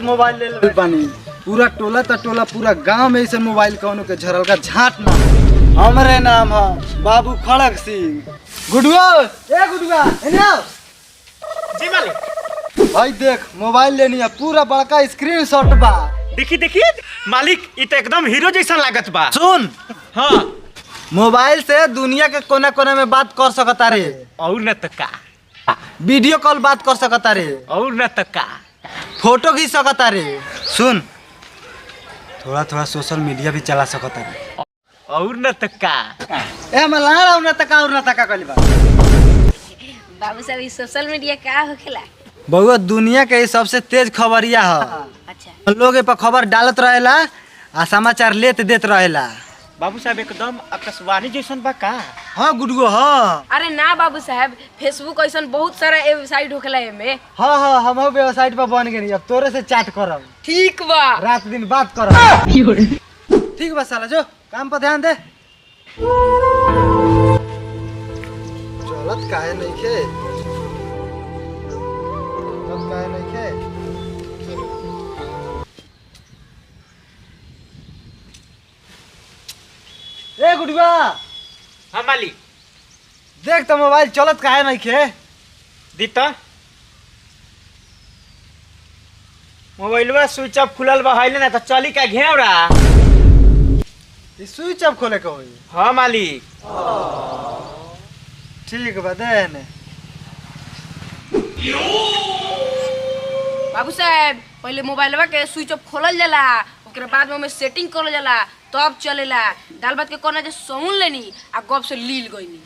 Mobile ले ले बानी। पूरा टोला टोला पूरा गांव में इसे मोबाइल कौनो के झरल का झाट ना। हमरे नाम है बाबू खड़क सिंह। गुडुआ ए गुडुआ जी मालिक। भाई देख मोबाइल लेनी है, पूरा बड़का स्क्रीनशॉट बा। देखी देखी मालिक ये तो एकदम हीरो जैसा लागत बा। सुन हाँ मोबाइल से दुनिया के कोना कोना में बात कर सकता रे। और न तो का, वीडियो कॉल बात कर सकता रे। और न तो का, फोटो खींच सकता रे। सुन थोड़ा थोड़ा सोशल मीडिया भी चला सकता रे। और न तो का। ए मलार और न तका कहली बा। बाबू साहब ये सोशल मीडिया का होखेला? बहुआ दुनिया के सबसे तेज खबरिया है। अच्छा लोग ए पर खबर डालत रहेला आ समाचार लेत देत रहेला। बाबू साहब एकदम आकाशवाणी जैसन बा का? हाँ गुडुआ हाँ। अरे ना बाबू साहब, फेसबुक ऐसा बहुत सारा वेबसाइट होखेला एमे। हाँ हाँ हम वेबसाइट पर बन गए, अब तोरे से चैट करब। ठीक बा। रात दिन बात करब। ठीक बा साला, जो काम पर ध्यान दे। चलत काहे नहीं खे? चलत काहे नहीं खे? ए गुडुआ हाँ मालिक। देख तो मोबाइल चलत काहे नहीं खे? दी तो मोबाइलवा स्विच ऑफ खुलल बा है ना, तो चली का घेवड़ा। स्विच ऑफ खोले के होई। हाँ मालिक। ठीक बा दे ने। बाबू साहब पहले मोबाइलवा के स्विच ऑफ खोलल जाला, ओकरे बाद में सेटिंग करल जाला, तब चलेला। दाल भात के कोना जे सुन लेनी आ गप से लील गईनी।